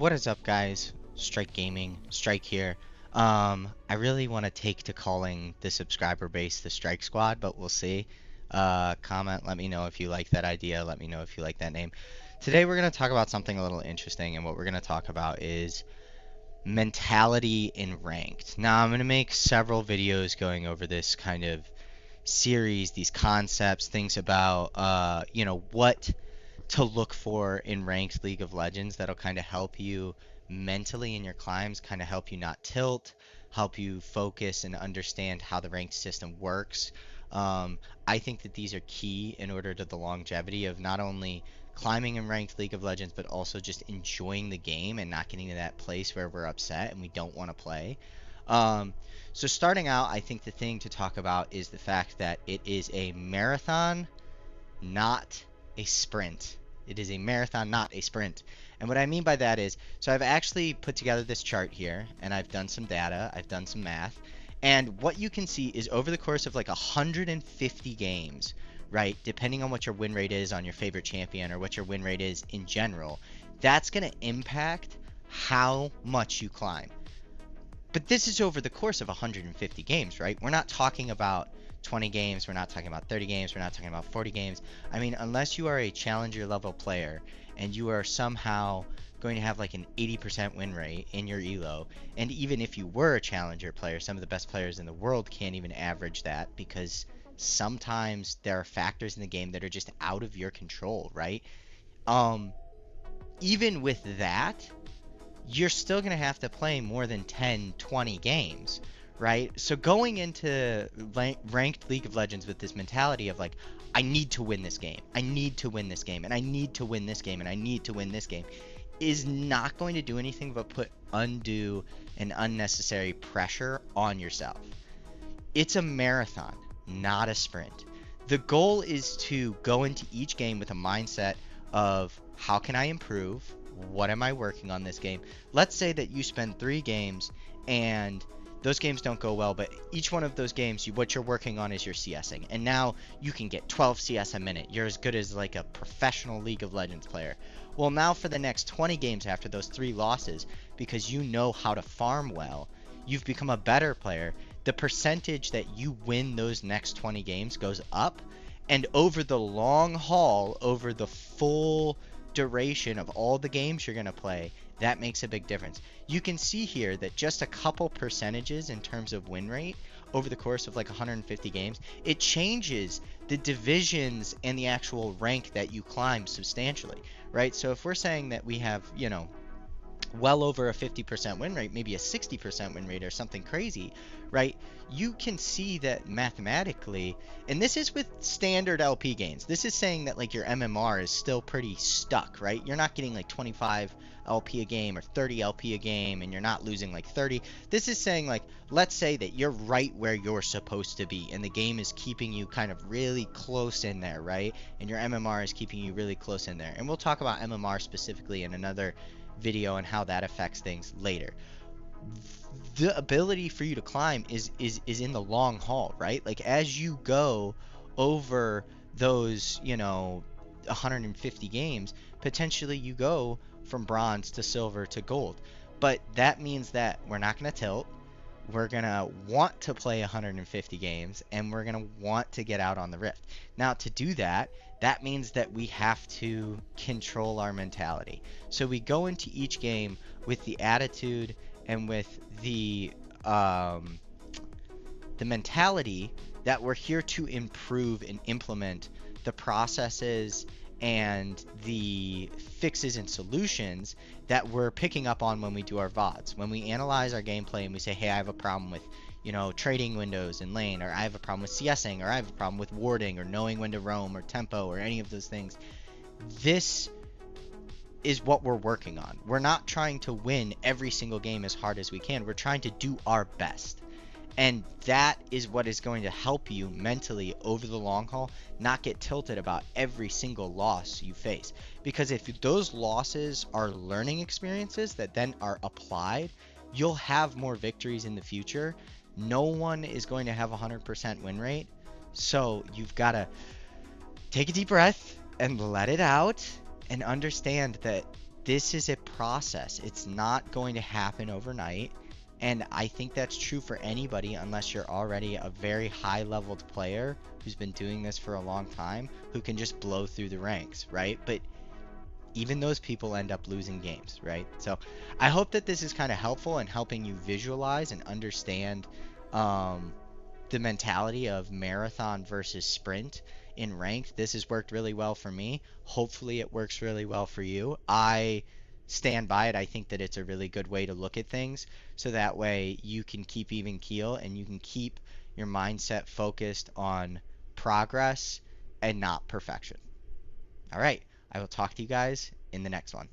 What is up, guys? Strike Gaming, Strike here. I really want to take to calling the subscriber base the Strike Squad, but we'll see. Comment, let me know if you like that idea. Let me know if you like that name. Today we're going to talk about something a little interesting, and what we're going to talk about is mentality in ranked. Now, I'm going to make several videos going over this kind of series, these concepts, things about, what to look for in ranked League of Legends that'll kind of help you mentally in your climbs, kind of help you not tilt, help you focus and understand how the ranked system works. I think that these are key in order to the longevity of not only climbing in ranked League of Legends, but also just enjoying the game and not getting to that place where we're upset and we don't want to play. Um, so starting out, I think the thing to talk about is the fact that it is a marathon, not a sprint. It is a marathon, not a sprint. And what I mean by that is, so I've actually put together this chart here, and I've done some data, I've done some math, and what you can see is over the course of like 150 games, right, depending on what your win rate is on your favorite champion or what your win rate is in general, that's going to impact how much you climb. But this is over the course of 150 games, right? We're not talking about 20 games, we're not talking about 30 games, we're not talking about 40 games. I mean, unless you are a challenger level player and you are somehow going to have like an 80% win rate in your elo, and even if you were a challenger player, some of the best players in the world can't even average that because sometimes there are factors in the game that are just out of your control, right? Um, Even with that, you're still going to have to play more than 10, 20 games, right? So going into ranked League of Legends with this mentality of like, I need to win this game, I need to win this game, and I need to win this game, and I need to win this game, is not going to do anything but put undue and unnecessary pressure on yourself. It's a marathon, not a sprint. The goal is to go into each game with a mindset of how can I improve? What am I working on this game? Let's say that you spend 3 games and those games don't go well, but each one of those games, what you're working on is your CSing. And now you can get 12 CS a minute. You're as good as like a professional League of Legends player. Well, now for the next 20 games after those 3 losses, because you know how to farm well, you've become a better player. The percentage that you win those next 20 games goes up. And over the long haul, over the full duration of all the games you're going to play, that makes a big difference. You can see here that just a couple percentages in terms of win rate over the course of like 150 games, it changes the divisions and the actual rank that you climb substantially, right? So if we're saying that we have, well over a 50% win rate, maybe a 60% win rate or something crazy, right? You can see that mathematically, and this is with standard LP gains. This is saying that like your MMR is still pretty stuck, right? You're not getting like 25 LP a game or 30 LP a game and you're not losing like 30. This is saying like, let's say that you're right where you're supposed to be and the game is keeping you kind of really close in there, right? And your MMR is keeping you really close in there. And we'll talk about MMR specifically in another video and how that affects things later. The ability for you to climb is in the long haul, right? Like as you go over those 150 games, potentially you go from bronze to silver to gold, but that means that we're not going to tilt. We're going to want to play 150 games and we're going to want to get out on the Rift. Now, to do that, that means that we have to control our mentality. So we go into each game with the attitude and with the mentality that we're here to improve and implement the processes and the fixes and solutions that we're picking up on when we do our VODs. When we analyze our gameplay and we say, hey, I have a problem with, trading windows in lane, or I have a problem with CSing, or I have a problem with warding, or knowing when to roam, or tempo, or any of those things. This is what we're working on. We're not trying to win every single game as hard as we can. We're trying to do our best. And that is what is going to help you mentally over the long haul, not get tilted about every single loss you face. Because if those losses are learning experiences that then are applied, you'll have more victories in the future. No one is going to have a 100% win rate. So you've got to take a deep breath and let it out and understand that This is a process. It's not going to happen overnight. And I think that's true for anybody unless you're already a very high leveled player who's been doing this for a long time, who can just blow through the ranks, right? But even those people end up losing games, right? So I hope that this is kind of helpful in helping you visualize and understand um, the mentality of marathon versus sprint in ranked. This has worked really well for me. Hopefully, it works really well for you. I stand by it. I think that it's a really good way to look at things so that way you can keep even keel and you can keep your mindset focused on progress and not perfection. All right. I will talk to you guys in the next one.